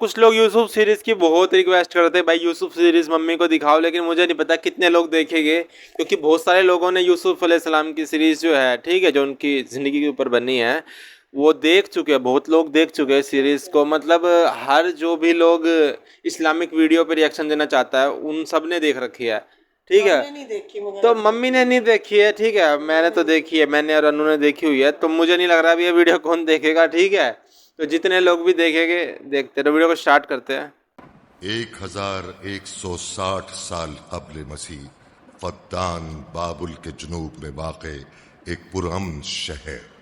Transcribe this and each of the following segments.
कुछ लोग यूसुफ सीरीज की बहुत रिक्वेस्ट करते हैं भाई यूसुफ सीरीज मम्मी को दिखाओ, लेकिन मुझे नहीं पता कितने लोग देखेंगे, क्योंकि बहुत सारे लोगों ने यूसुफ अलैहिस्सलाम की सीरीज जो है, ठीक है, जो उनकी ज़िंदगी के ऊपर बनी है, वो देख चुके हैं, बहुत लोग देख चुके हैं सीरीज को। मतलब हर जो भी लोग इस्लामिक वीडियो पे रिएक्शन देना चाहता है उन सब ने देख रखी है, ठीक है। नहीं देखी मगर तो मम्मी ने नहीं देखी है, ठीक है, मैंने तो देखी है, मैंने और अनु ने देखी हुई है, तो मुझे नहीं लग रहा अभी ये वीडियो कौन देखेगा, ठीक है। तो जितने लोग भी देखेंगे देखते, तो वीडियो को स्टार्ट करते हैं। 1160 साल क़ब्ल मसीह फ़द्दान बाबुल के जुनूब में वाक़े एक पुरअमन शहर।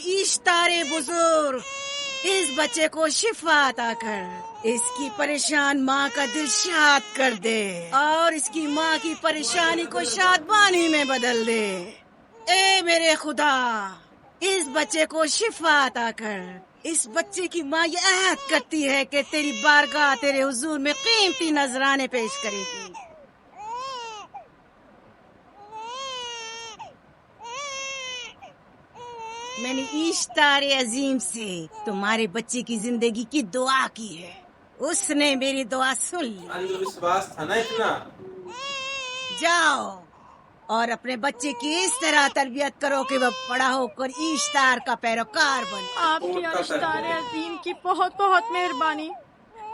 इश्तारे बुजुर्ग, इस बच्चे को शिफा अता कर, इसकी परेशान माँ का दिल शाद कर दे और इसकी माँ की परेशानी को शादबानी में बदल दे। ए मेरे खुदा, इस बच्चे को शिफा अता कर। इस बच्चे की माँ ये अहद करती है कि तेरी बारगाह, तेरे हुजूर में कीमती नजराने पेश करेगी। मैंने इश्तारे अजीम से तुम्हारे बच्चे की जिंदगी की दुआ की है, उसने मेरी दुआ सुन ली। अंधविश्वास था ना इतना। जाओ और अपने बच्चे की इस तरह तरबियत करो कि वह बड़ा होकर इश्तार का पैरोकार बने। आपकी इश्तारे अजीम की बहुत बहुत मेहरबानी।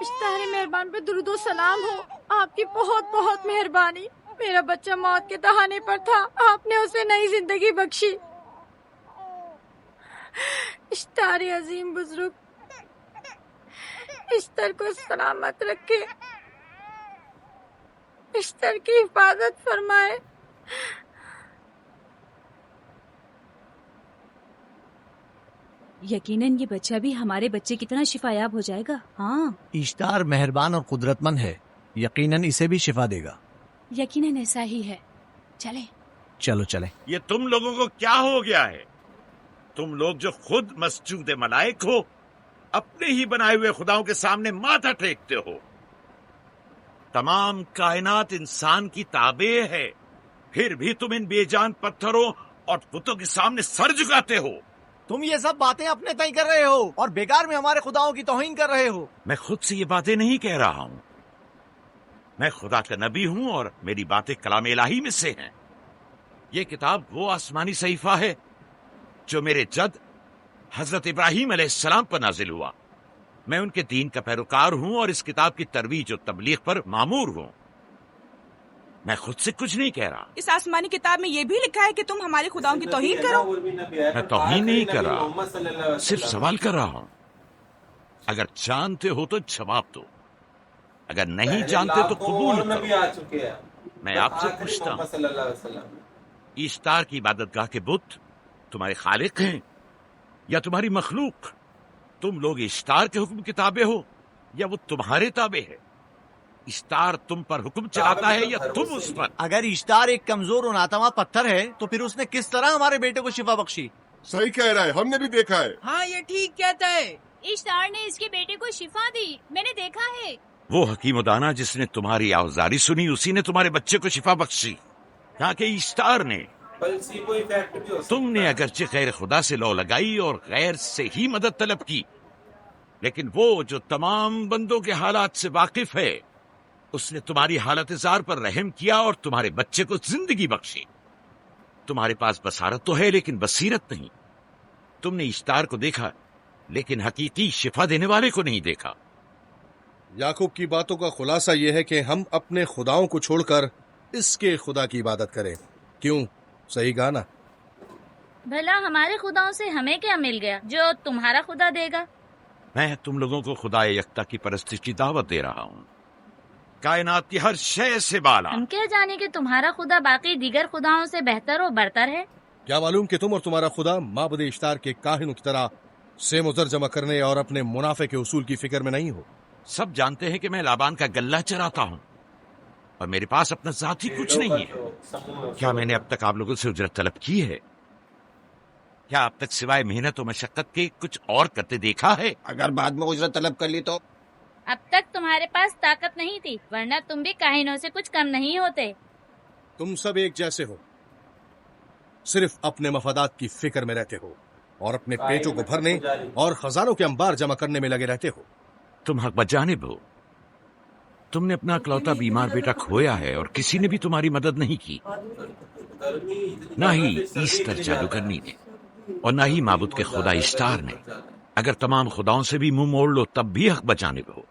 इश्तारे मेहरबान पे दुरूदो सलाम हो, आपकी बहुत बहुत मेहरबानी। मेरा बच्चा मौत के दहाने पर था, आपने उसे नई जिंदगी बख्शी। इश्तारे अजीम बुजुर्ग इश्तर को सलामत रखे, इश्तर की हिफाजत फरमाए। यकीनन ये बच्चा भी हमारे बच्चे की तरह शिफायाब हो जाएगा। हाँ, इश्तार मेहरबान और कुदरतमंद है, यकीनन इसे भी शिफा देगा। यकीनन ऐसा ही है। चले चलो चले। ये तुम लोगों को क्या हो गया है? तुम लोग जो खुद मस्जूद मलाइक हो, अपने ही बनाए हुए खुदाओं के सामने माथा टेकते हो। तमाम कायनात इंसान की ताबे है, फिर भी तुम इन बेजान पत्थरों और पुतों के सामने सर झुकाते हो। तुम ये सब बातें अपने तय कर रहे हो और बेकार में हमारे खुदाओं की तौहीन कर रहे हो। मैं खुद से ये बातें नहीं कह रहा हूं, मैं खुदा का नबी हूं और मेरी बातें कलाम इलाही में से हैं। ये किताब वो आसमानी सहीफा है जो मेरे जद हजरत इब्राहीम अलैहिस्सलाम पर नाजिल हुआ। मैं उनके दीन का पैरोकार हूं और इस किताब की तरवीज और तबलीग पर मामूर हूं। मैं खुद से कुछ नहीं कह रहा। इस आसमानी किताब में ये भी लिखा है कि तुम हमारे खुदाओं की तौहीन करो। मैं तौहीन नहीं कर रहा, सिर्फ सवाल कर रहा हूं। अगर जानते हो तो जवाब दो, अगर नहीं जानते तो कबूल करो। मैं आपसे पूछता हूं, ईश्तार की इबादतगाह के बुत तुम्हारे खालिक हैं या तुम्हारी मखलूक? तुम लोग इश्तार के हुक्म किताबे हो या वो तुम्हारे ताबे है? इश्तार तुम पर हुक्म चलाता है या तुम उस पर? अगर इश्तार एक कमजोर और नातवा पत्थर है तो फिर उसने किस तरह हमारे बेटे को शिफा बख्शी? सही कह रहा है, हमने भी देखा है। हाँ ये ठीक कहता है। इश्तार ने इसके बेटे को शिफा दी, मैंने देखा है। وہ حکیم و دانا جس نے تمہاری آوزاری سنی اسی نے تمہارے بچے کو شفا بخشی. کہا کہ ایسٹار نے. تم نے اگرچہ غیر خدا سے لو لگائی اور غیر سے ہی مدد طلب کی، لیکن وہ جو تمام بندوں کے حالات سے واقف ہے اس نے تمہاری حالت زار پر رحم کیا اور تمہارے بچے کو زندگی بخشی. تمہارے پاس بصارت تو ہے لیکن بصیرت نہیں. تم نے ایسٹار کو دیکھا لیکن حقیقی شفا دینے والے کو نہیں دیکھا. یعقوب کی باتوں کا خلاصہ یہ ہے کہ ہم اپنے خداؤں کو چھوڑ کر اس کے خدا کی عبادت کریں. کیوں؟ صحیح کہا نا؟ بھلا ہمارے خداؤں سے ہمیں کیا مل گیا جو تمہارا خدا دے گا؟ میں تم لوگوں کو خدا یکتا کی پرستش کی دعوت دے رہا ہوں، کائنات کی ہر شے سے بالا. ہم کیا جانے کہ تمہارا خدا باقی دیگر خداؤں سے بہتر و برتر ہے؟ کیا معلوم کہ تم اور تمہارا خدا معبد اشتار کے کاہنوں کی طرح سیم و زر جمع کرنے اور اپنے منافع کے اصول کی فکر میں نہیں ہو؟ سب جانتے ہیں کہ میں لابان کا گلہ چراتا ہوں اور میرے پاس اپنا ذاتی کچھ نہیں ہے. کیا میں نے اب تک آپ لوگوں سے اجرت طلب کی ہے؟ کیا اب تک سوائے محنت و مشقت کے کچھ اور کرتے دیکھا ہے؟ اگر بعد میں اجرت طلب کر لی تو؟ اب تک تمہارے پاس طاقت نہیں تھی، ورنہ تم بھی کاہنوں سے کچھ کم نہیں ہوتے. تم سب ایک جیسے ہو، صرف اپنے مفادات کی فکر میں رہتے ہو اور اپنے پیٹوں کو بھرنے اور خزانوں کے انبار جمع کرنے میں لگے رہتے ہو. تم حق بجانب ہو. تم نے اپنا اکلوتا بیمار بیٹا کھویا ہے اور کسی نے بھی تمہاری مدد نہیں کی، نہ ہی ایسٹر جادوگرنی نے اور نہ ہی معبود کے خدا ایسٹار نے. اگر تمام خداؤں سے بھی منہ موڑ لو تب بھی حق بجانب ہو.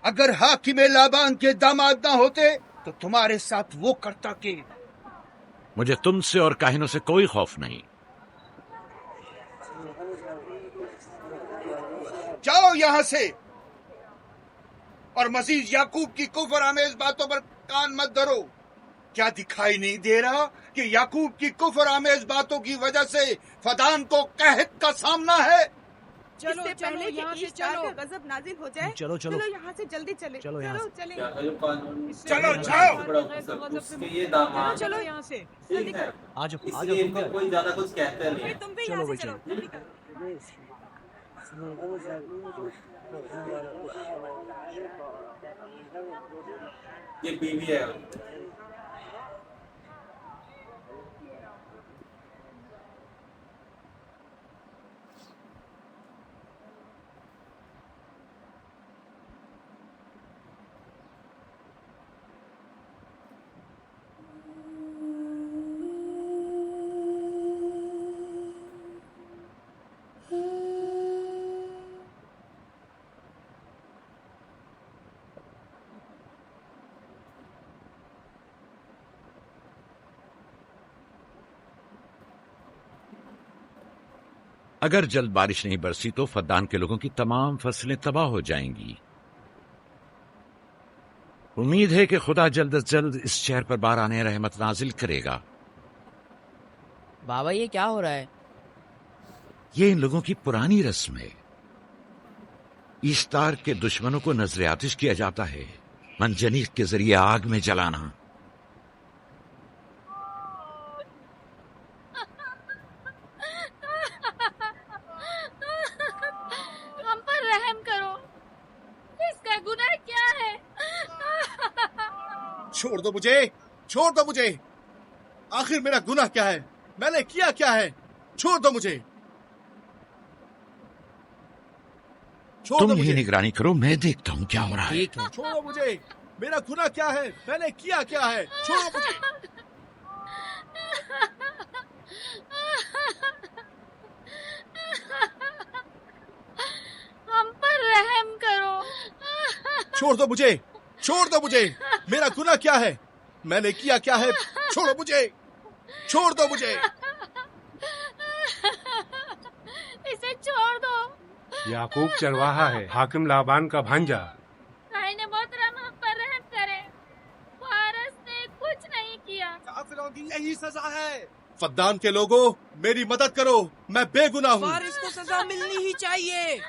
اگر حاکم لابان کے داماد نہ ہوتے تو تمہارے ساتھ وہ کرتا کہ؟ مجھے تم سے اور کاہنوں سے کوئی خوف نہیں. جاؤ یہاں سے اور مزید یعقوب کی کفر آمیز باتوں پر کان مت دھرو. کیا دکھائی نہیں دے رہا کہ یعقوب کی کفر آمیز باتوں کی وجہ سے فدان کو قحط کا سامنا ہے؟ چلو پہلے یہاں سے چلو، غضب نازل ہو جائے. چلو چلو یہاں سے جلدی چلے. چلو یہاں سے. چلیں. چلو جاؤ. چلو یہاں سے. آج کوئی زیادہ کچھ کہتے نہیں. تم بھی یہاں سے چلو. یہ بیوی ہے. اگر جلد بارش نہیں برسی تو فدان کے لوگوں کی تمام فصلیں تباہ ہو جائیں گی. امید ہے کہ خدا جلد از جلد اس شہر پر باران رحمت نازل کرے گا. بابا یہ کیا ہو رہا ہے؟ یہ ان لوگوں کی پرانی رسم ہے. ایسٹار کے دشمنوں کو نذر آتش کیا جاتا ہے، منجنیق کے ذریعے آگ میں جلانا. ہم پر رحم کرو، اس کا گناہ کیا ہے؟ چھوڑ دو مجھے، چھوڑ دو مجھے. آخر میرا گناہ کیا ہے؟ میں نے کیا ہے؟ چھوڑ دو مجھے. تم ہی نگرانی کرو، میں دیکھتا ہوں کیا ہو رہا ہے. چھوڑو مجھے. میرا گناہ کیا ہے؟ میں نے کیا ہے؟ چھوڑو مجھے. ہم پر رحم کرو. چھوڑ دو مجھے، چھوڑ دو مجھے. میرا گناہ کیا ہے؟ میں نے کیا ہے؟ छोड़ो मुझे, छोड़ दो मुझे। इसे छोड़ दो। याकूब चरवाहा है, हाकिम लाबान का भांजा। आईने मोहतरम हम पर रहम करे। फारस ने कुछ नहीं किया। काफिरों की यही सजा है। फद्दान के लोगों, मेरी मदद करो, मैं बेगुनाह हूँ। फारिस को सजा मिलनी ही चाहिए।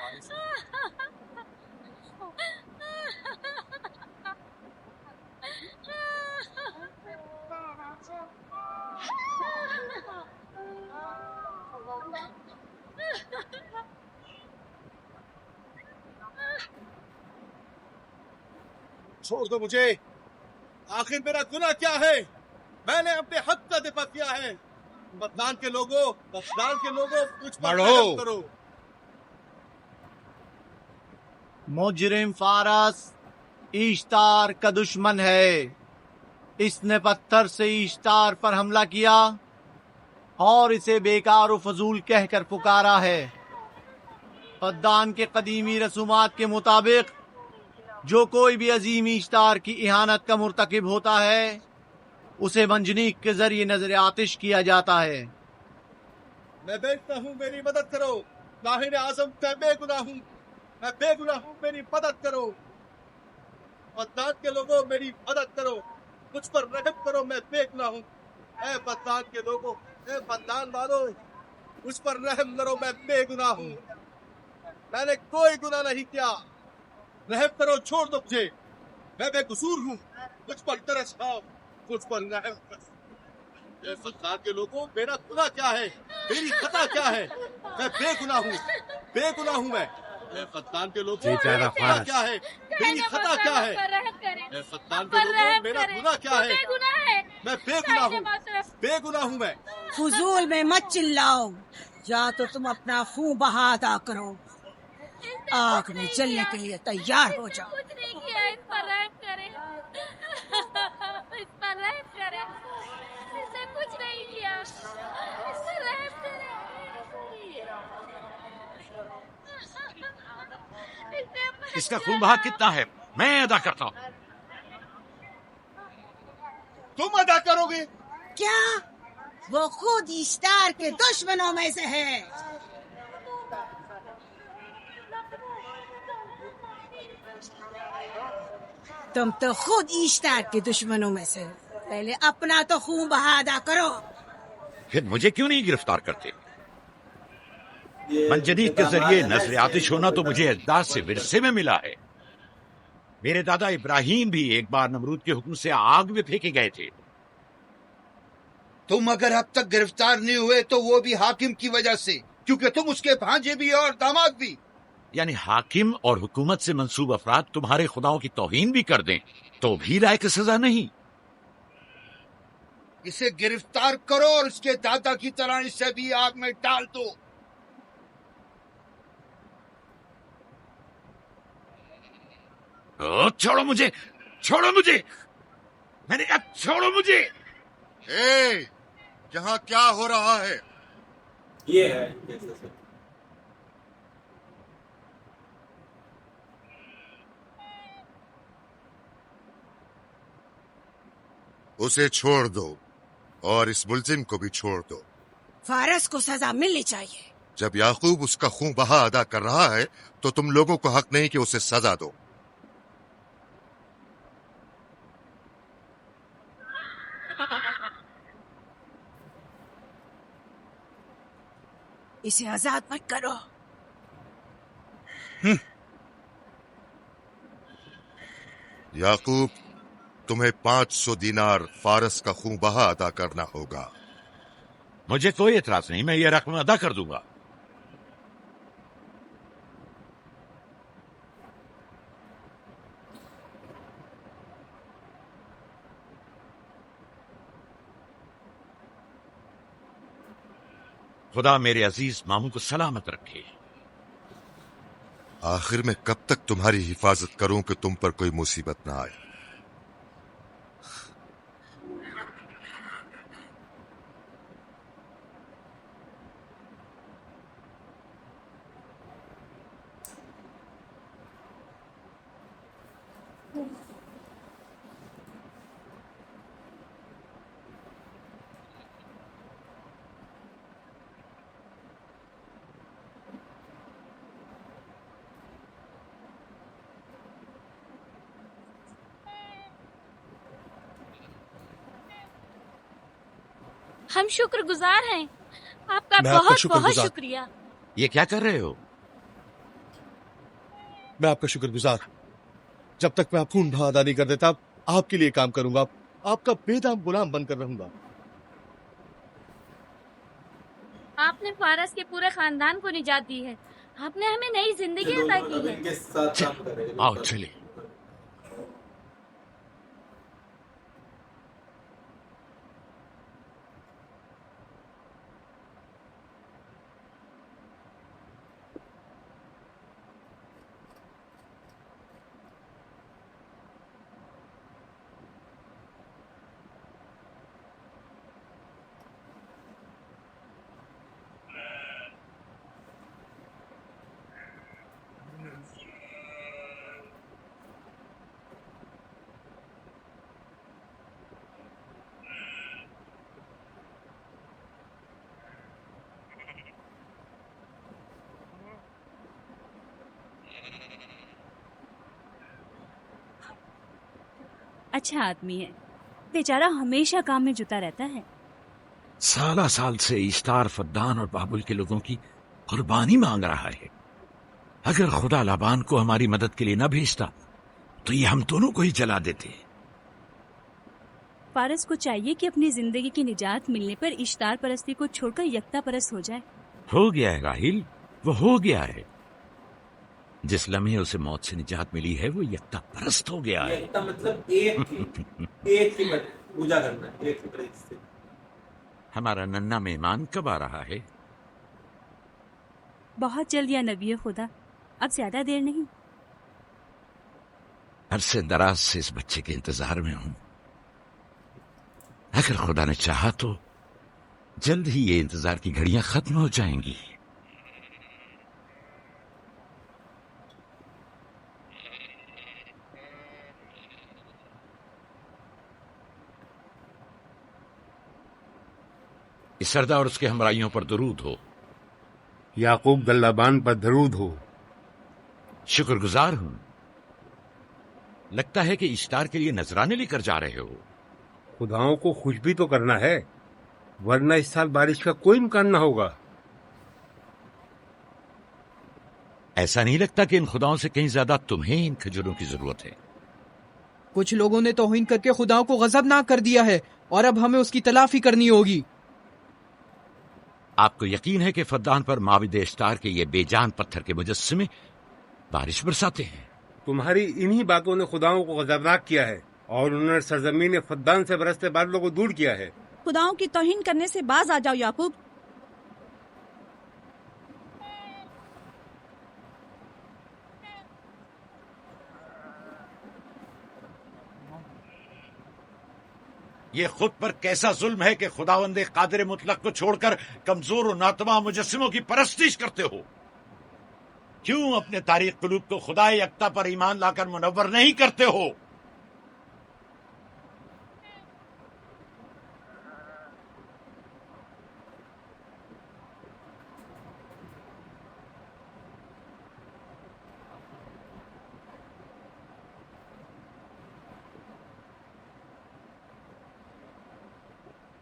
छोड़ दो मुझे। आखिर मेरा गुनाह क्या है? मैंने अपने हक का दिफा किया है। बदनाम के लोगों, कुछ पर रहम करो। मुजरिम फारस ईश्तार का दुश्मन है। इसने पत्थर से ईश्तार पर हमला किया और इसे बेकार व फजूल कहकर पुकारा है। फद्दान के कदीमी रसूमात के मुताबिक जो कोई भी अजीम ईश्तार की इहानत का मुर्तकिब होता है उसे मंजनीक के जरिए नजर आतिश किया जाता है। मैं बेगुनाह हूँ, मेरी मदद करो। नाहिर आजम मैं बेगुनाह हूँ, मैं बेगुनाह हूँ, मेरी मदद करो। बदनाम के लोगों, मेरी मदद करो, मुझ पर रहम करो, मैं बेगुनाह हूँ। ऐ बदनाम के लोगों, ऐ बदनाम वालों, मुझ पर रहम करो, मैं बेगुनाह हूँ। मैंने कोई गुनाह नहीं किया, रहम करो, छोड़ दो मुझे। मैं बेकसूर हूँ, मुझ पर तरस खाओ, मुझ पर रहम करो। ऐ बदनाम के लोगों, मेरा गुनाह क्या है? मेरी खता क्या है? मैं बेगुनाह हूँ, बेगुनाह हूँ मैं। ऐ बदनाम के लोगों, मेरा गुनाह क्या है? मेरी खता क्या है? ऐ बदनाम के लोगों, मेरा गुनाह क्या है? मैं बेगुनाह हूँ, बेगुनाह हूँ मैं। फजूल में मत चिल्लाओ, या तो तुम अपना खून बहा अदा करो, आग में जलने के लिए तैयार हो जाओ। कुछ नहीं किया, इस पर रहम करे। इस पर रहम करे। इसने कुछ नहीं किया, इस पर रहम करे। इसका खून बहा कितना है मैं अदा करता हूँ। तुम अदा करोगे? क्या? वो खुद ईश्तार के दुश्मनों में से है। तुम तो खुद ईश्तार के दुश्मनों में से हो। पहले अपना तो खून बहा अदा करो। फिर मुझे क्यों नहीं गिरफ्तार करते? मंजनीक के जरिए नजर आतिश होना तो मुझे अजदाद से विरसे में मिला है। मेरे दादा इब्राहिम भी एक बार नमरूद के हुक्म से आग में फेंके गए थे। तुम अगर अब तक गिरफ्तार नहीं हुए तो वो भी हाकिम की वजह से, क्योंकि तुम उसके भांजे भी और दामाद भी। यानी हाकिम और हुकूमत से मंसूब अफराद तुम्हारे खुदाओं की तौहीन भी कर दें तो भी लायक सजा नहीं। इसे गिरफ्तार करो और उसके दादा की तरह इसे भी आग में डाल दो। छोड़ो मुझे, छोड़ो मुझे, मैंने कहा छोड़ो मुझे। यहाँ क्या हो रहा है? ये है उसे छोड़ दो और इस मुलजिम को भी छोड़ दो। फारस को सजा मिलनी चाहिए। जब याकूब उसका खून बहा अदा कर रहा है तो तुम लोगों को हक नहीं कि उसे सजा दो। इसे आजाद मत करो। याकूब, तुम्हें 500 दीनार फारस का खून बहा अदा करना होगा। मुझे कोई एतराज नहीं, मैं ये रकम अदा कर दूंगा। खुदा मेरे अजीज मामू को सलामत रखे। आखिर में कब तक तुम्हारी हिफाजत करूं कि तुम पर कोई मुसीबत ना आए? ہم شکر گزار ہیں آپ کا میں آپ کا بہت شکر بہت گزار شکریہ. یہ کیا کر رہے ہو؟ میں آپ کا شکر گزار. جب تک میں خون بہا ادا نہیں کر دیتا آپ کے لیے کام کروں گا. آپ کا بے دام غلام بن کر رہوں گا. آپ نے فارس کے پورے خاندان کو نجات دی ہے. آپ نے ہمیں نئی زندگی عطا کی ہے. آؤ چلے. اچھا آدمی ہے بیچارہ، ہمیشہ کام میں جتا رہتا ہے. سالہ سال سے اشتار، فدان اور بابل کے لوگوں کی قربانی مانگ رہا ہے. اگر خدا لابان کو ہماری مدد کے لیے نہ بھیجتا تو یہ ہم دونوں کو ہی جلا دیتے. فارس کو چاہیے کہ اپنی زندگی کی نجات ملنے پر اشتار پرستی کو چھوڑ کر یکتا پرست ہو جائے. ہو گیا ہے راہیل، وہ ہو گیا ہے. جس لمحے اسے موت سے نجات ملی ہے وہ یکتا پرست ہو گیا ہے. مطلب ایک ہی پوجا کرنا ہے. ہمارا ننھا مہمان کب آ رہا ہے؟ بہت جلد یا نبی خدا، اب زیادہ دیر نہیں. عرصے دراز سے اس بچے کے انتظار میں ہوں. اگر خدا نے چاہا تو جلد ہی یہ انتظار کی گھڑیاں ختم ہو جائیں گی. اس سردار اور اس کے ہمراہیوں پر درود ہو. یعقوب گلابان پر درود ہو. شکر گزار ہوں. لگتا ہے کہ اشتار کے لیے نذرانے لے کر جا رہے ہو. خداؤں کو خوش بھی تو کرنا ہے، ورنہ اس سال بارش کا کوئی امکان نہ ہوگا. ایسا نہیں لگتا کہ ان خداؤں سے کہیں زیادہ تمہیں ان کھجوروں کی ضرورت ہے؟ کچھ لوگوں نے توہین کر کے خداؤں کو غضبناک کر دیا ہے اور اب ہمیں اس کی تلافی کرنی ہوگی. آپ کو یقین ہے کہ فدان پر معبد اشتار کے یہ بے جان پتھر کے مجسمے بارش برساتے ہیں؟ تمہاری انہی باتوں نے خداؤں کو غضبناک کیا ہے اور انہوں نے سرزمین فدان سے برستے بادلوں کو دور کیا ہے. خداؤں کی توہین کرنے سے باز آ جاؤ یعقوب. یہ خود پر کیسا ظلم ہے کہ خداوند قادر مطلق کو چھوڑ کر کمزور و ناتواں مجسموں کی پرستش کرتے ہو. کیوں اپنے تاریخ قلوب کو خدا یکتا پر ایمان لا کر منور نہیں کرتے ہو؟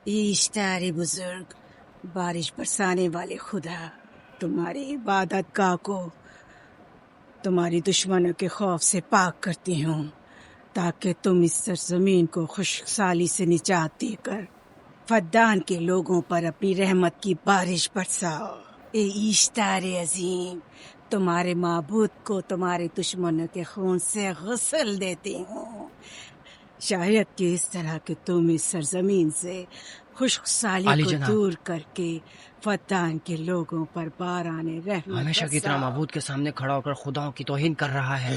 اشتاری بزرگ، بارش برسانے والے خدا، تمہاری عبادت گاہ کو تمہاری دشمنوں کے خوف سے پاک کرتی ہوں تاکہ تم اس سرزمین کو خشک سالی سے نجات دے کر فدان کے لوگوں پر اپنی رحمت کی بارش برساؤ. اے اشتار عظیم، تمہارے معبود کو تمہارے دشمنوں کے خون سے غسل دیتی ہوں. شاید کہ اس طرح کہ تم اس سرزمین سے خشک سالی کو دور کر کے فدان کے لوگوں پر باران رحمت ہمیشہ کی طرح معبود کے سامنے کھڑا ہو کر خداؤں کی توہین کر رہا ہے.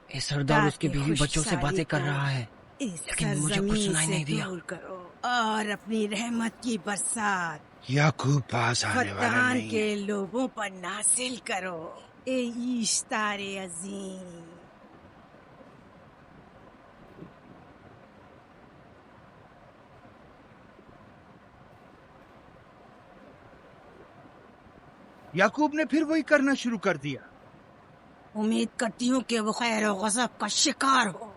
اے سردار اس کے بیوی بچوں سے باتیں کر رہا ہے لیکن مجھے کچھ سنائی نہیں دیا. دور کرو اور اپنی رحمت کی برسات یعقوب پاس آنے والا فدان نہیں کے لوگوں پر نازل کرو. اے اشتار عظیم، یعقوب نے پھر وہی کرنا شروع کر دیا. امید کرتی ہوں کہ وہ خیر و غضب کا شکار ہو.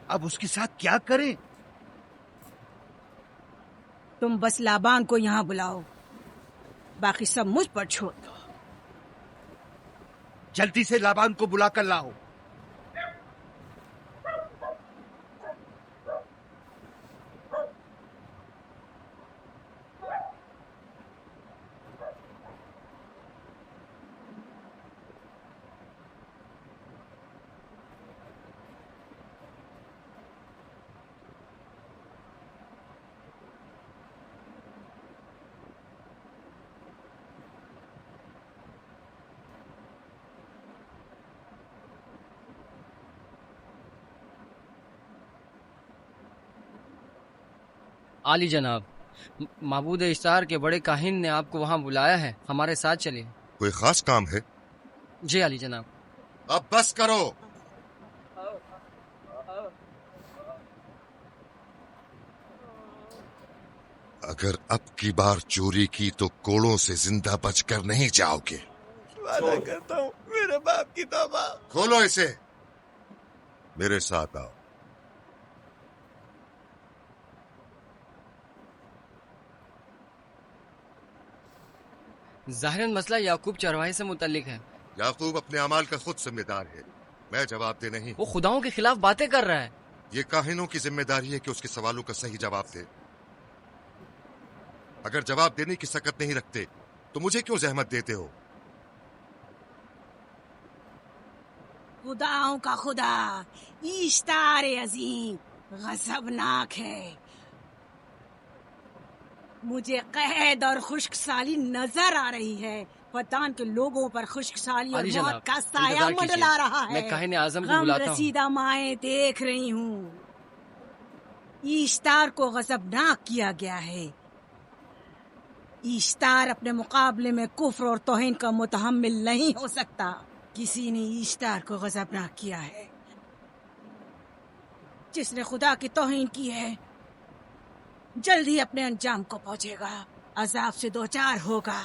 اب اس کے ساتھ کیا کریں؟ तुम बस लाबान को यहाँ बुलाओ, बाकी सब मुझ पर छोड़ दो। जल्दी से लाबान को बुला कर लाओ। आली जनाब, माबूद इश्तार के बड़े काहिन ने आपको वहाँ बुलाया है, हमारे साथ चलिए। कोई खास काम है? जी आली जनाब। अब बस करो। अगर अब की बार चोरी की तो कोड़ों से जिंदा बचकर नहीं जाओगे। वादा करता हूँ, मेरे बाप की तौबा। खोलो इसे, मेरे साथ आओ। ज़ाहिरन मसला याकूब चरवाहे से मुतल्लिक है। याकूब अपने अमाल का खुद जिम्मेदार है, मैं जवाब दे नहीं। वो खुदाओं के खिलाफ बातें कर रहा है। ये काहिनों की जिम्मेदारी है कि उसके सवालों का सही जवाब दे। अगर जवाब देने की सकत नहीं रखते तो मुझे क्यों जहमत देते हो? खुदाओं का खुदा इश्तार अजीम गजबनाक है। मुझे कैद और खुश्क साली नजर आ रही है। फतान के लोगों पर खुश्क साली और मौत का साया मंडला रहा है। मैं काहिन आज़म को बुलाता हूँ। रसीदा माएँ देख रही हूँ। इश्तार को गजबनाक किया गया है। इश्तार अपने मुकाबले में कुफ्र और तौहीन का मुतहम्मिल नहीं हो सकता। किसी ने इश्तार को गजबनाक किया है। जिसने खुदा की तौहीन की है जल्द ही अपने अंजाम को पहुंचेगा, अजाब से दो चार होगा।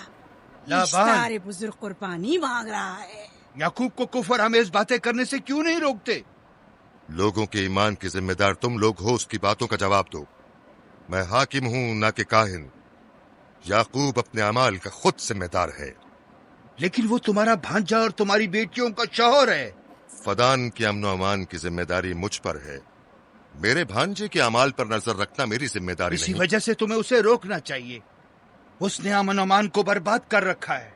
इश्तार बुजुर्ग कुर्बानी मांग रहा है। याकूब को कुफर आमेज बातें करने से क्यों नहीं रोकते? लोगों के ईमान की जिम्मेदार तुम लोग हो, उसकी बातों का जवाब दो। मैं हाकिम हूँ ना कि काहिन। याकूब अपने अमाल का खुद जिम्मेदार है। लेकिन वो तुम्हारा भांजा और तुम्हारी बेटियों का शौहर है। फदान के अमन अमान की जिम्मेदारी मुझ पर है। मेरे भांजे के अमाल पर नजर रखना मेरी जिम्मेदारी इसी नहीं। वजह से तुम्हें उसे रोकना चाहिए। उसने अमन अमान को बर्बाद कर रखा है।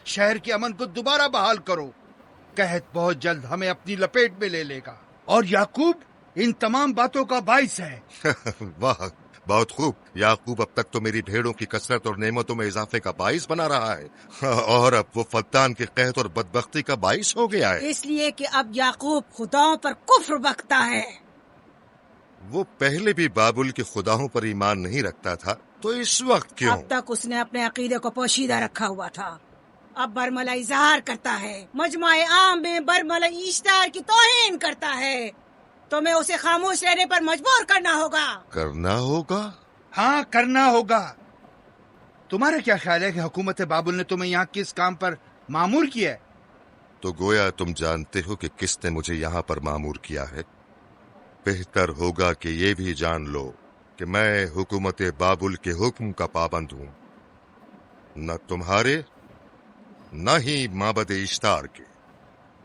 शहर के अमन को दोबारा बहाल करो। कहत बहुत जल्द हमें अपनी लपेट में ले लेगा और याकूब इन तमाम बातों का बाइस है। वाह, बहुत खूब। याकूब अब तक तो मेरी भेड़ों की कसरत और नेमतों में इजाफे का बाइस बना रहा है और अब वो फद्दान के कहत और बदबख्ती का बाइस हो गया है। इसलिए कि अब याकूब खुदाओं पर कुफ्र बकता है। वो पहले भी बाबुल के खुदाओं पर ईमान नहीं रखता था, तो इस वक्त क्यों? अब तक उसने अपने अकीदे को पोशीदा रखा हुआ था, अब बरमला इजहार करता है। मजमाए आम में बरमला इश्तार की तौहीन करता है। तुम्हें उसे खामोश रहने पर मजबूर करना होगा। करना होगा? हाँ, करना होगा। तुम्हारा क्या ख्याल है कि हुकूमत बाबुल ने तुम्हें यहाँ किस काम पर मामूर किया है? तो गोया तुम जानते हो कि किसने मुझे यहाँ पर मामूर किया है। बेहतर होगा कि ये भी जान लो कि मैं हुकूमत बाबुल के हुक्म का पाबंद हूँ, न तुम्हारे न ही माबद इश्तार के।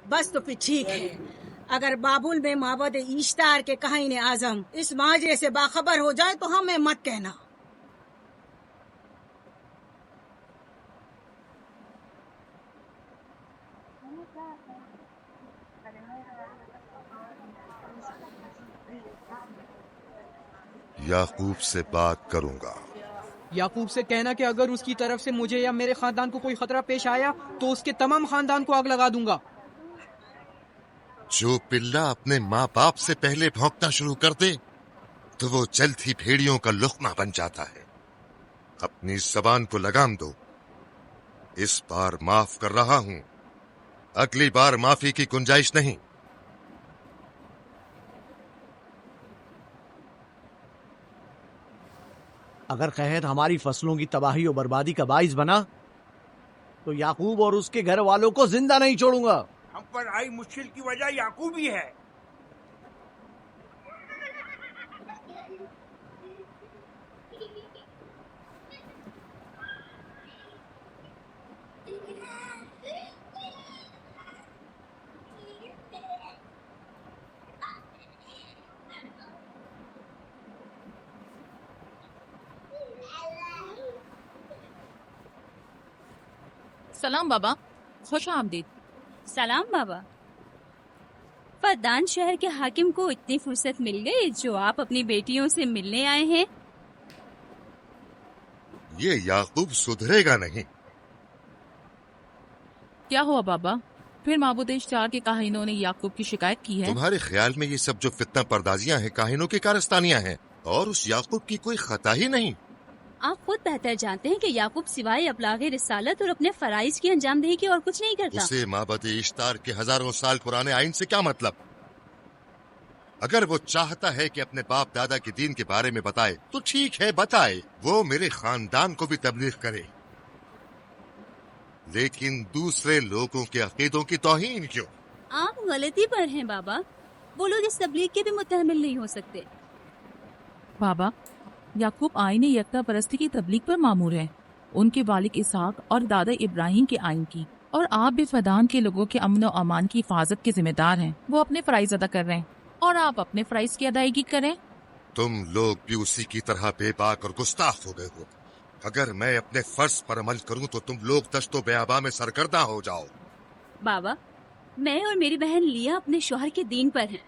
बस तो फिर ठीक है। अगर बाबुल में माबद इश्तार के काहिन आजम इस माजरे से बाखबर हो जाए तो हमें मत कहना। याकूब से बात करूंगा। याकूब से कहना कि अगर उसकी तरफ से मुझे या मेरे खानदान को कोई खतरा पेश आया तो उसके तमाम खानदान को आग लगा दूंगा। जो पिल्ला अपने माँ बाप से पहले भौंकना शुरू कर दे तो वो जल्द ही भेड़ियों का लुक़मा बन जाता है। अपनी ज़बान को लगाम दो। इस बार माफ कर रहा हूँ, अगली बार माफी की गुंजाइश नहीं। अगर कहत हमारी फसलों की तबाही और बर्बादी का बाइस बना तो याकूब और उसके घर वालों को जिंदा नहीं छोड़ूंगा। हम पर आई मुश्किल की वजह याकूब ही है। सलाम बाबा, खुश आमदीद। सलाम बाबा। फद्दान शहर के हाकिम को इतनी फुर्सत मिल गई जो आप अपनी बेटियों से मिलने आए हैं। ये याकूब सुधरेगा नहीं। क्या हुआ बाबा? फिर माबूद इश्तार के काहिनों ने याकूब की शिकायत की है? तुम्हारे ख्याल में ये सब जो फितना पर्दाजियां हैं काहिनों की कारस्तानियां हैं, और उस याकूब की कोई खता ही नहीं। आप खुद बेहतर जानते हैं कि याकूब सिवाय अबलागे रिसालत और अपने फराइज की अंजामदही के और कुछ नहीं करता। उसे माबद इश्तार के हजारों साल पुराने आइन से क्या मतलब? अगर वो चाहता है कि अपने बाप दादा के दीन के बारे में बताए तो ठीक है, बताए। वो मेरे खानदान को भी तबलीग करे, लेकिन दूसरे लोगों के अकीदों की तौहीन क्यों? आप गलती पर हैं बाबा। वो लोग इस तबलीग के भी मुतहमिल नहीं हो सकते। बाबा, याकूब आईन यकता परस्ती की तबलीग पर मामूर है, उनके वालिद इसहाक और दादा इब्राहिम के आइन की, और आप भी फदान के लोगों के अमन और अमान की हिफाजत के जिम्मेदार हैं। वो अपने फराइज अदा कर रहे हैं और आप अपने फराइज की अदायगी करें। तुम लोग भी उसी की तरह बेबाक और गुस्ताख हो गए हो। अगर मैं अपने फर्ज पर अमल करूं तो तुम लोग दश्तो बेआबा में सरगर्दा हो जाओ। बाबा, मैं और मेरी बहन लिया अपने शौहर के दीन पर हैं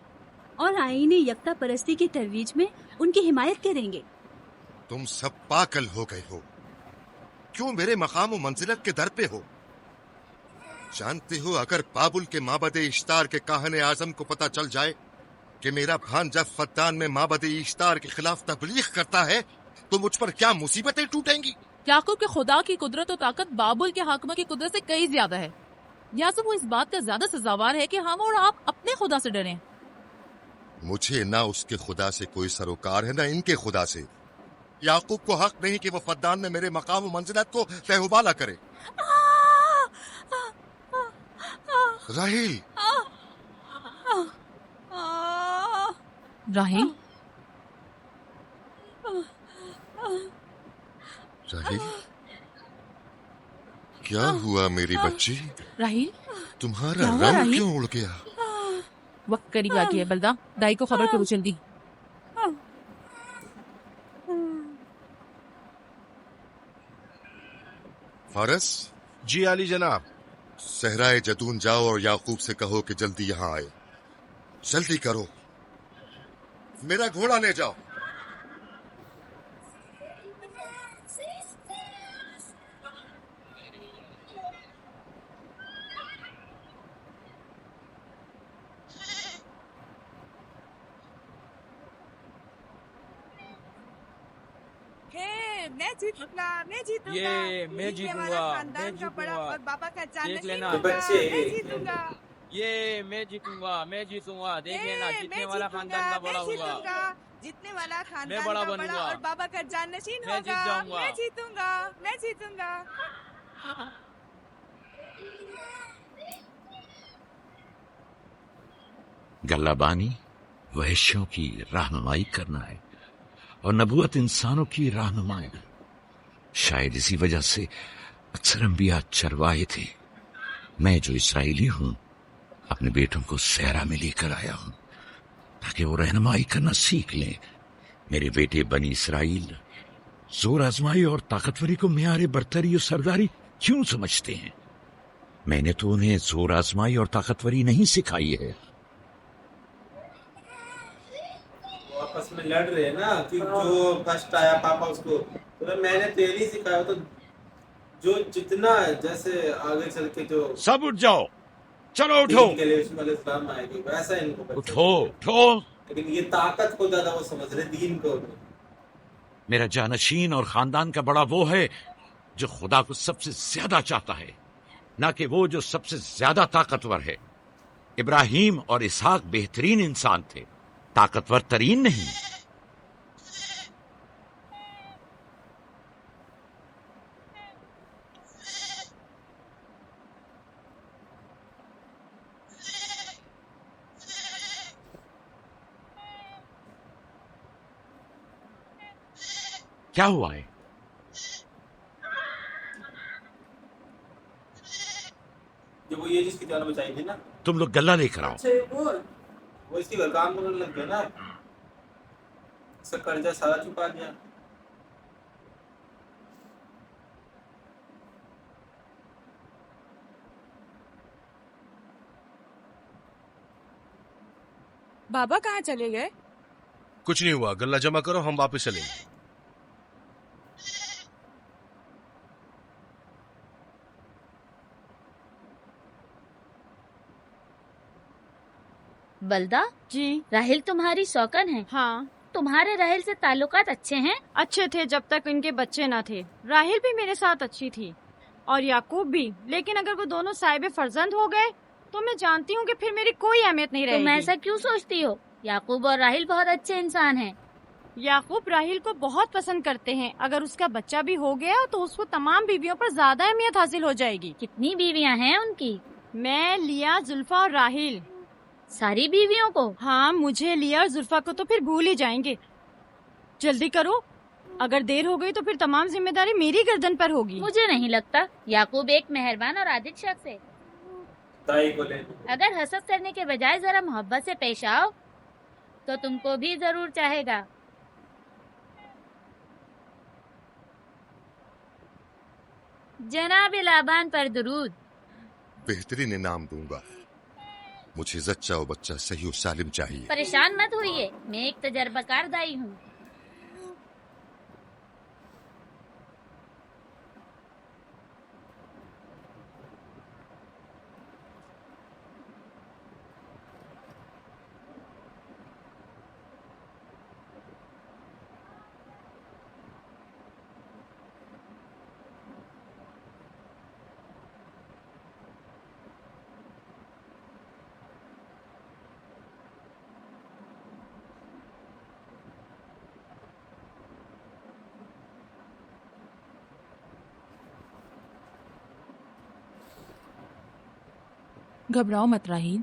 और आईन यकता परस्ती की तरवीज में उनकी हिमायत करेंगे। तुम सब पागल हो गए हो। क्यों मेरे मकाम और मंजिलत के दर पे हो? जानते हो, अगर बाबुल के माबद इश्तार के काहने आजम को पता चल जाए कि मेरा भांजा फद्दान में माबद इश्तार के खिलाफ तबलीग करता है तो मुझ पर क्या मुसीबतें टूटेंगी। याकूब के खुदा की कुदरत और ताकत बाबुल के हाकिमों की कुदरत से कई ज्यादा है। या तो वो इस बात का ज्यादा सजावार है कि हम और आप अपने खुदा से डरें। मुझे ना उसके खुदा से कोई सरोकार है, ना इनके खुदा से। याकूब को हक नहीं कि वो फद्दान में मेरे मकाम और मंजिलत को तहबाला करे। राहिल, राहिल, राहिल, क्या हुआ मेरी बच्ची? राहिल, तुम्हारा क्या हुआ, रंग राहिल? क्यों उड़ गया? वक्त करीब आ गया है बलदा, दाई को खबर करो जल्दी। फारस जी अली जनाब। सहराए जदून जाओ और याकूब से कहो कि जल्दी यहाँ आए। जल्दी करो, मेरा घोड़ा ले जाओ। मैं जीतूंगा, मैं जीतूंगा। ये मैं जीतने जीतूंगा, वाला खानदान मैं का बड़ा जीतूंगा। और बाबा का देख जानशीन लेना। होगा। मैं जीतूंगा। ये मैं जीतूंगा, मैं जीतूंगा। देख लेना, मैं जीतने वाला खानदान का बड़ा मैं होगा। जीतूंगा। जीतने वाला खानदान बड़ा का बड़ा बनूंगा। और बाबा का जानशीन मैं जीत होगा। जाऊंगा। मैं जीतूंगा, मैं जीतूंगा। गल्लाबानी वहशियों की रहनुमाई करना है और नबूवत इंसानों की रहनुमाई। शायद इसी वजह से अक्सर अंबिया चरवाहे थे। मैं जो इसराइली हूं अपने बेटों को सहरा में लेकर आया हूं ताकि वो रहनुमाई करना सीख लें। मेरे बेटे बनी इसराइल जोर आजमाई और ताकतवरी को मियारे बरतरी और सरदारी क्यों समझते हैं? मैंने तो उन्हें जोर आजमाई और ताकतवरी नहीं सिखाई है। आपस में लड़ रहे हैं ना कि जो फर्स्ट आया पापा उसको, तो मैंने तेल ही सिखाया। तो जो जितना जैसे आगे चल के जो सब उठ जाओ, चलो उठो। के लिए उसमें इस्लाम आएगी वैसा इनको बच्चे। उठो उठो। लेकिन ये ताकत को ज्यादा वो समझ रहे, दीन को नहीं। मेरा जानशीन और खानदान का बड़ा वो है जो खुदा को सबसे ज्यादा चाहता है, ना कि वो जो सबसे ज्यादा ताकतवर है। इब्राहिम और इसहाक बेहतरीन इंसान थे, ताकतवर तरीन नहीं। क्या हुआ है? जो वो ये जिसकी जान बचाई थी ना, तुम लोग गल्ला लेकर आओ। वो इसकी घर काम करने लग गया ना, इसका कर्जा सारा चुका दिया। बाबा कहाँ चले गए? कुछ नहीं हुआ, गल्ला जमा करो, हम वापस चलेंगे। बलदा जी। राहिल तुम्हारी शौकन है? हाँ। तुम्हारे राहिल से ताल्लुकात अच्छे हैं? अच्छे थे जब तक इनके बच्चे न थे। राहिल भी मेरे साथ अच्छी थी और याकूब भी, लेकिन अगर वो दोनों साहिब फर्जंद हो गए तो मैं जानती हूँ कि फिर मेरी कोई अहमियत नहीं रहेगी। तुम ऐसा क्यों सोचती हो? याकूब और राहिल बहुत अच्छे इंसान हैं। याकूब राहिल को बहुत पसंद करते हैं। अगर उसका बच्चा भी हो गया तो उसको तमाम बीवियों पर ज्यादा अहमियत हासिल हो जाएगी। कितनी बीवियां हैं उनकी? मैं, लिया, जुल्फा और राहिल। सारी बीवियों को? हाँ, मुझे, लिया और जुल्फा को तो फिर भूल ही जाएंगे। जल्दी करो, अगर देर हो गई तो फिर तमाम जिम्मेदारी मेरी गर्दन पर होगी। मुझे नहीं लगता। याकूब एक मेहरबान और आदिल शख्स है। अगर हसद करने के बजाय जरा मोहब्बत से पेश आओ तो तुमको भी जरूर चाहेगा। जनाब लाबान पर दुरूद। बेहतरीन इनाम दूंगा। मुझे जच्चा और बच्चा सही और सालिम चाहिए। परेशान मत होइए, मैं एक तजर्बाकार दाई हूँ। घबराओ मत राहील,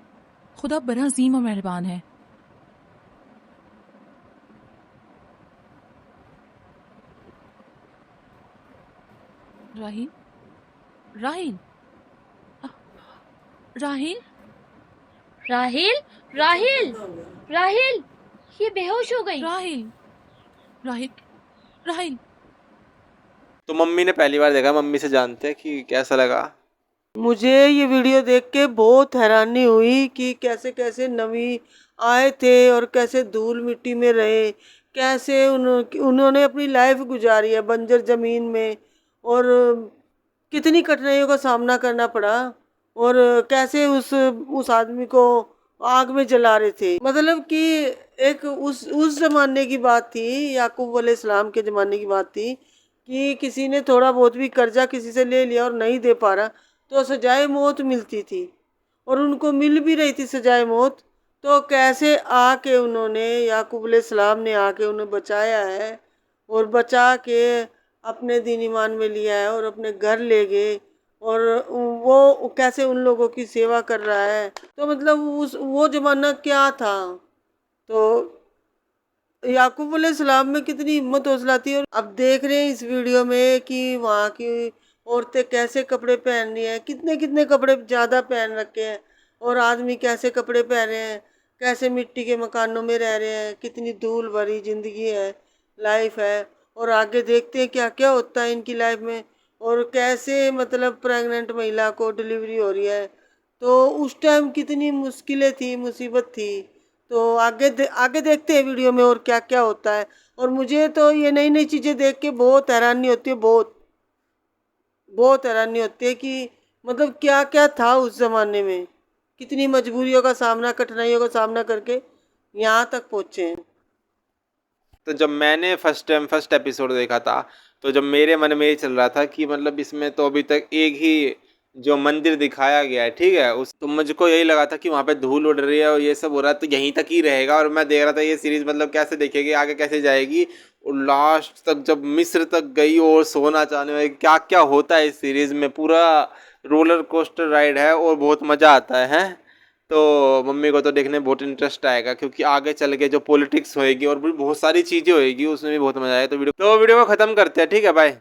खुदा बड़ा अजीम और मेहरबान है। राहील, राहील, राहील, राहिल, राहिल, राहिल, ये बेहोश हो गई। राहील, राहील, राहील। तो मम्मी ने पहली बार देखा, मम्मी से जानते हैं कि कैसा लगा। मुझे ये वीडियो देख के बहुत हैरानी हुई कि कैसे कैसे नबी आए थे और कैसे धूल मिट्टी में रहे, कैसे उन्होंने अपनी लाइफ गुजारी है बंजर ज़मीन में, और कितनी कठिनाइयों का सामना करना पड़ा, और कैसे उस आदमी को आग में जला रहे थे। मतलब कि एक उस ज़माने की बात थी, याकूब अलैहिस्सलाम के ज़माने की बात थी कि किसी ने थोड़ा बहुत भी कर्जा किसी से ले लिया और नहीं दे पा रहा तो सजाए मौत मिलती थी, और उनको मिल भी रही थी सजाए मौत। तो कैसे आके उन्होंने, याकूब अलैहिस्सलाम ने आके उन्हें बचाया है और बचा के अपने दीन ईमान में लिया है और अपने घर ले गए, और वो कैसे उन लोगों की सेवा कर रहा है। तो मतलब वो ज़माना क्या था। तो याकूब अलैहिस्सलाम में कितनी हिम्मत हौसला थी। और अब देख रहे हैं इस वीडियो में कि वहाँ की औरतें कैसे कपड़े पहन रही हैं, कितने कितने कपड़े ज़्यादा पहन रखे हैं, और आदमी कैसे कपड़े पहन रहे हैं, कैसे मिट्टी के मकानों में रह रहे हैं, कितनी धूल भरी ज़िंदगी है, लाइफ है। और आगे देखते हैं क्या क्या होता है इनकी लाइफ में, और कैसे मतलब प्रेग्नेंट महिला को डिलीवरी हो रही है। तो उस टाइम कितनी मुश्किलें थी, मुसीबत थी। तो आगे देखते हैं वीडियो में और क्या क्या होता है। और मुझे तो ये नई नई चीज़ें देख के बहुत हैरानी होती है, बहुत हैरानी होती है कि मतलब क्या क्या था उस ज़माने में, कितनी मजबूरियों का सामना, कठिनाइयों का सामना करके यहाँ तक पहुँचे हैं। तो जब मैंने फर्स्ट एपिसोड देखा था तो जब मेरे मन में ये चल रहा था कि मतलब इसमें तो अभी तक एक ही जो मंदिर दिखाया गया है, ठीक है, तो मुझको यही लगा था कि वहाँ पे धूल उड़ रही है और ये सब हो रहा है तो यहीं तक ही रहेगा। और मैं देख रहा था ये सीरीज़ मतलब कैसे देखेगी, आगे कैसे जाएगी, और लास्ट तक जब मिस्र तक गई और सोना चाहने वाली, क्या क्या होता है इस सीरीज़ में, पूरा रोलर कोस्टर राइड है और बहुत मज़ा आता है। तो मम्मी को तो देखने में बहुत इंटरेस्ट आएगा क्योंकि आगे चल के जो पॉलिटिक्स होएगी और भी बहुत सारी चीज़ें होएगी उसमें भी बहुत मज़ा आएगा। तो वीडियो को ख़त्म करते हैं, ठीक है, बाय।